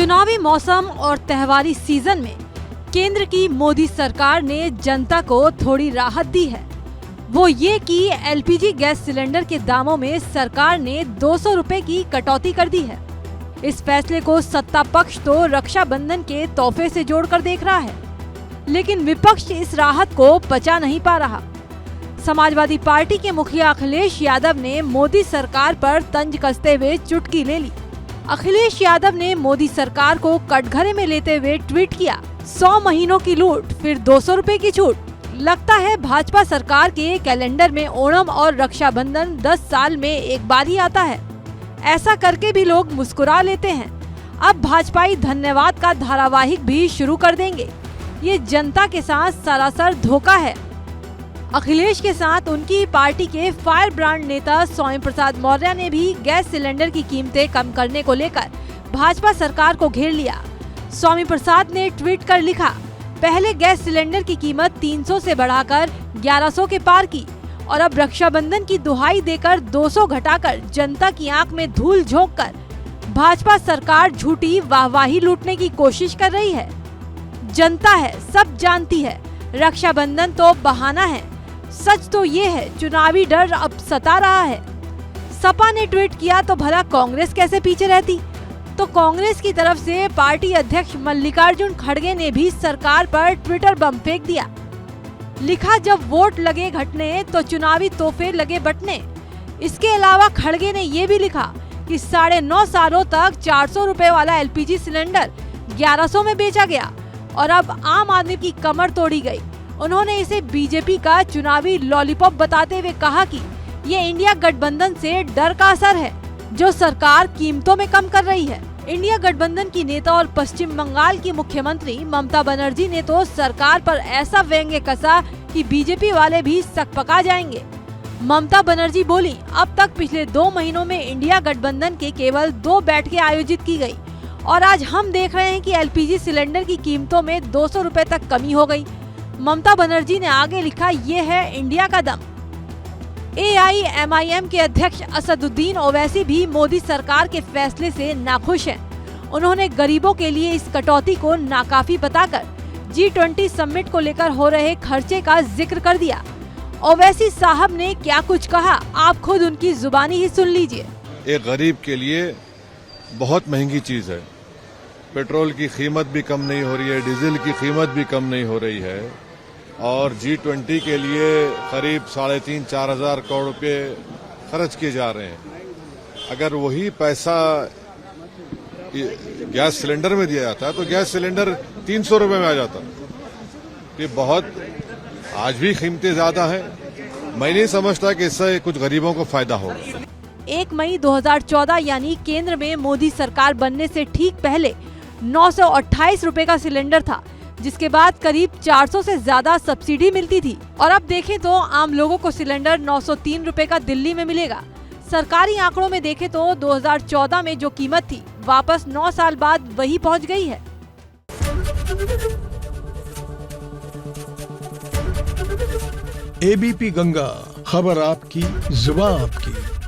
चुनावी मौसम और त्योहारी सीजन में केंद्र की मोदी सरकार ने जनता को थोड़ी राहत दी है। वो ये कि एलपीजी गैस सिलेंडर के दामों में सरकार ने 200 रुपए की कटौती कर दी है। इस फैसले को सत्ता पक्ष तो रक्षाबंधन के तोहफे से जोड़कर देख रहा है, लेकिन विपक्ष इस राहत को पचा नहीं पा रहा। समाजवादी पार्टी के मुखिया अखिलेश यादव ने मोदी सरकार पर तंज कसते हुए चुटकी ले ली। अखिलेश यादव ने मोदी सरकार को कटघरे में लेते हुए ट्वीट किया, 100 महीनों की लूट फिर 200 रुपए की छूट। लगता है भाजपा सरकार के कैलेंडर में ओणम और रक्षाबंधन 10 साल में एक बार ही आता है। ऐसा करके भी लोग मुस्कुरा लेते हैं। अब भाजपाई धन्यवाद का धारावाहिक भी शुरू कर देंगे। ये जनता के साथ सरासर धोखा है। अखिलेश के साथ उनकी पार्टी के फायर ब्रांड नेता स्वामी प्रसाद मौर्य ने भी गैस सिलेंडर की कीमतें कम करने को लेकर भाजपा सरकार को घेर लिया। स्वामी प्रसाद ने ट्वीट कर लिखा, पहले गैस सिलेंडर की कीमत 300 से बढ़ाकर 1100 के पार की और अब रक्षाबंधन की दुहाई देकर 200 घटाकर जनता की आंख में धूल झोंककर भाजपा सरकार झूठी वाहवाही लूटने की कोशिश कर रही है। जनता है, सब जानती है, रक्षाबंधन तो बहाना है। सच तो ये है, चुनावी डर अब सता रहा है। सपा ने ट्वीट किया तो भला कांग्रेस कैसे पीछे रहती। तो कांग्रेस की तरफ से पार्टी अध्यक्ष मल्लिकार्जुन खड़गे ने भी सरकार पर ट्विटर बम फेंक दिया। लिखा, जब वोट लगे घटने तो चुनावी तोहफे लगे बटने। इसके अलावा खड़गे ने ये भी लिखा कि 9.5 सालों तक 400 रुपए वाला एलपीजी सिलेंडर 1100 में बेचा गया और अब आम आदमी की कमर तोड़ी गई। उन्होंने इसे बीजेपी का चुनावी लॉलीपॉप बताते हुए कहा कि ये इंडिया गठबंधन से डर का असर है, जो सरकार कीमतों में कम कर रही है। इंडिया गठबंधन की नेता और पश्चिम बंगाल की मुख्यमंत्री ममता बनर्जी ने तो सरकार पर ऐसा व्यंग्य कसा कि बीजेपी वाले भी सकपका जाएंगे। ममता बनर्जी बोली, अब तक पिछले 2 महीनों में इंडिया गठबंधन के केवल 2 बैठकें आयोजित की गई और आज हम देख रहे हैं कि एलपीजी सिलेंडर की कीमतों में 200 रुपए तक कमी हो गई। ममता बनर्जी ने आगे लिखा, ये है इंडिया का दम। AIMIM के अध्यक्ष असदुद्दीन ओवैसी भी मोदी सरकार के फैसले से नाखुश हैं। उन्होंने गरीबों के लिए इस कटौती को नाकाफी बताकर G20 समिट को लेकर हो रहे खर्चे का जिक्र कर दिया। ओवैसी साहब ने क्या कुछ कहा, आप खुद उनकी जुबानी ही सुन लीजिए। एक गरीब के लिए बहुत महंगी चीज है। पेट्रोल की कीमत भी कम नहीं हो रही है, डीजल की कीमत भी कम नहीं हो रही है और G20 के लिए करीब 3,500-4 हजार करोड़ रुपए खर्च किए जा रहे हैं। अगर वही पैसा गैस सिलेंडर में दिया जाता तो गैस सिलेंडर 300 रुपए में आ जाता। ये बहुत आज भी कीमतें ज्यादा हैं। मैं नहीं समझता कि इससे कुछ गरीबों को फायदा होगा। 1 मई 2014 यानी केंद्र में मोदी सरकार बनने से ठीक पहले 928 रुपए का सिलेंडर था, जिसके बाद करीब 400 से ज्यादा सब्सिडी मिलती थी और अब देखें तो आम लोगों को सिलेंडर 903 रुपए का दिल्ली में मिलेगा। सरकारी आंकड़ों में देखें तो 2014 में जो कीमत थी वापस 9 साल बाद वही पहुंच गई है। ABP गंगा, खबर आपकी, जुबान आपकी।